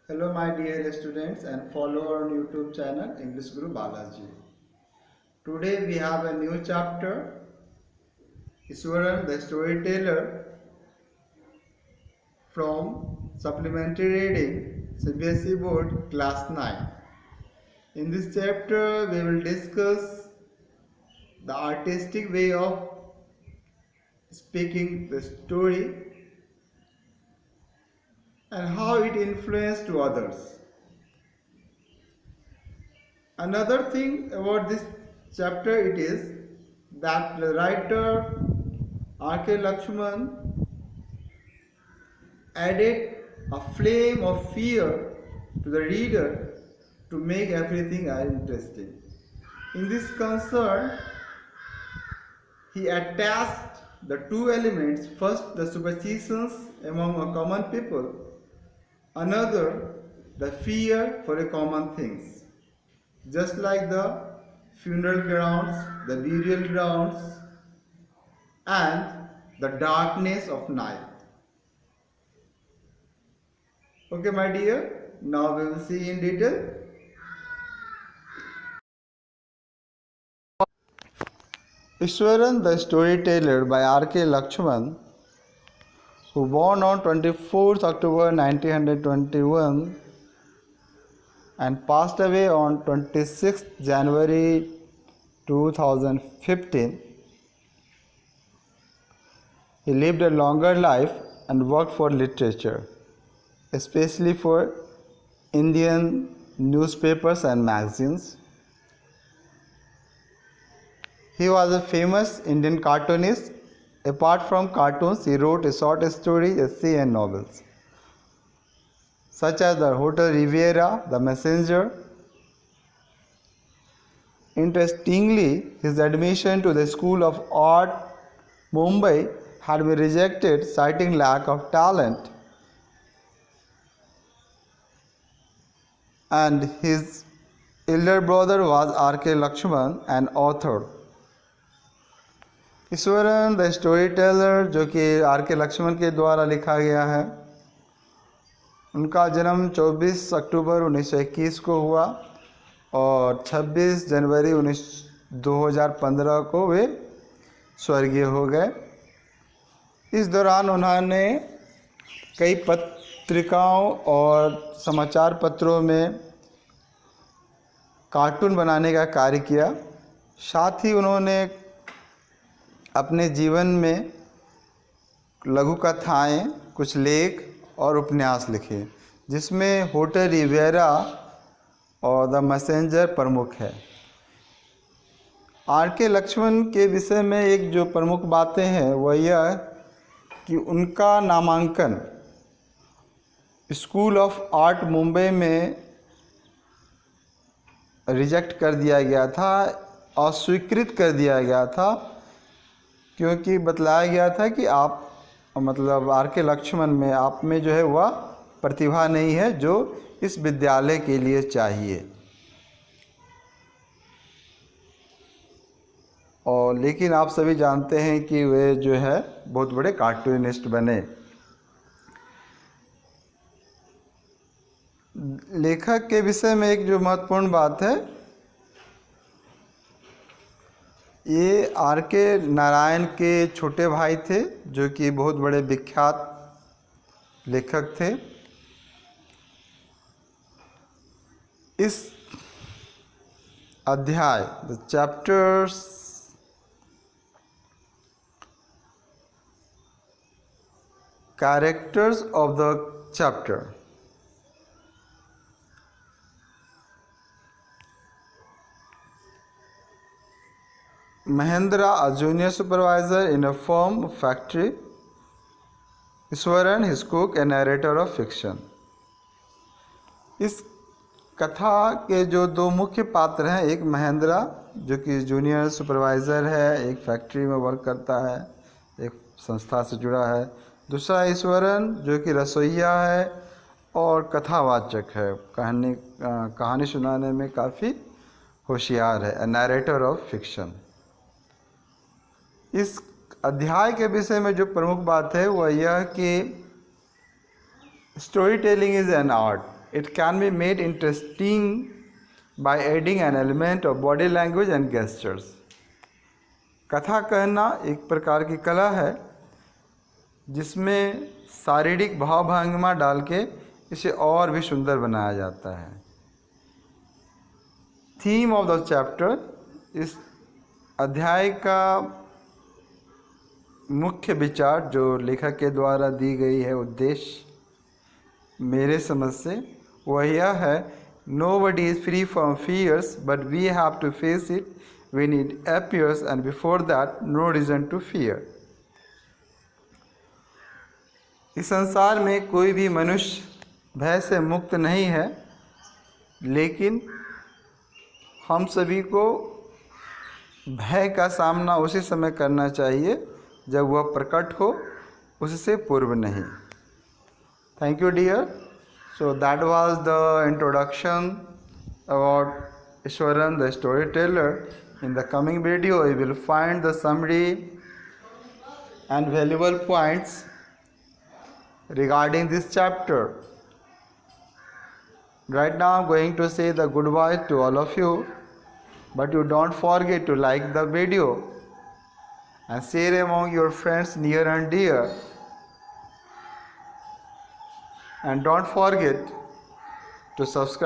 Hello my dear students and follow our YouTube channel English Guru Balaji. Today we have a new chapter Iswaran the Storyteller from Supplementary Reading CBSE Board Class 9. In this chapter we will discuss the artistic way of speaking the story and how it influenced to others. Another thing about this chapter it is that the writer R.K. Lakshman added a flame of fear to the reader to make everything interesting. In this concern, he attached the two elements, first the superstitions among a common people, another the fear for a common things. Just like the funeral grounds, the burial grounds, and the darkness of night. Okay, my dear, now we will see in detail. Ishwaran the Storyteller by R.K. Lakshman, who born on 24th October 1921 and passed away on 26th January 2015. He lived a longer life and worked for literature, especially for Indian newspapers and magazines. He was a famous Indian cartoonist. Apart from cartoons, he wrote a short story, essay and novels, such as The Hotel Riviera, The Messenger. Interestingly, his admission to the School of Art, Mumbai, had been rejected, citing lack of talent. And his elder brother was R.K. Lakshman, an author. Eswaran the story teller जो कि are के लक्ष्मण के द्वारा लिखा गया है, उनका जन्म 24 अक्टूबर 1921 को हुआ और 26 जनवरी 2015 को वे स्वर्गीय हो गए। इस दौरान उन्होंने कई पत्रिकाओं और समाचार पत्रों में कार्टून बनाने का कार्य किया। साथ ही उन्होंने अपने जीवन में लघु कथाएँ, कुछ लेख और उपन्यास लिखे, जिसमें होटल रिवियरा और द मैसेंजर प्रमुख है। आर के लक्ष्मण के विषय में एक जो प्रमुख बातें हैं वह यह कि उनका नामांकन स्कूल ऑफ आर्ट मुंबई में रिजेक्ट कर दिया गया था, अस्वीकृत कर दिया गया था, क्योंकि बतलाया गया था कि आप मतलब आर के लक्ष्मण में आप में जो है वह प्रतिभा नहीं है जो इस विद्यालय के लिए चाहिए। और लेकिन आप सभी जानते हैं कि वे जो है बहुत बड़े कार्टूनिस्ट बने। लेखक के विषय में एक जो महत्वपूर्ण बात है, ये आर के नारायण के छोटे भाई थे जो कि बहुत बड़े विख्यात लेखक थे। इस अध्याय the chapters characters of the chapter, Mahendra, a junior supervisor in a firm factory. Iswaran, his cook and narrator of fiction. इस कथा के जो दो मुख्य पात्र हैं, एक महेंद्रा जो कि जूनियर सुपरवाइज़र है, एक फैक्ट्री में वर्क करता है, एक संस्था से जुड़ा है। दूसरा ईश्वरन जो कि रसोइया है और कथावाचक है, कहानी सुनाने में काफ़ी होशियार है, ए नरेटर ऑफ फिक्शन। इस अध्याय के विषय में जो प्रमुख बात है वह यह कि story telling is an art, It can be made interesting by adding an element of body language and gestures. कथा कहना एक प्रकार की कला है जिसमें शारीरिक भाव भंगिमा डाल के इसे और भी सुंदर बनाया जाता है. थीम ऑफ द चैप्टर, इस अध्याय का मुख्य विचार जो लेखक के द्वारा दी गई है उद्देश्य मेरे समझ से वह यह है, nobody is free from fears but we have to face it when it appears and before that no reason to fear. इस संसार में कोई भी मनुष्य भय से मुक्त नहीं है, लेकिन हम सभी को भय का सामना उसी समय करना चाहिए जब वह प्रकट हो, उससे पूर्व नहीं. Thank you dear. So that was the introduction about Ishwaran the storyteller. In the coming video, we will find the summary and valuable points regarding this chapter. Right now, I'm going to say the goodbye to all of you, but you don't forget to like the video and share among your friends near and dear. And don't forget to subscribe.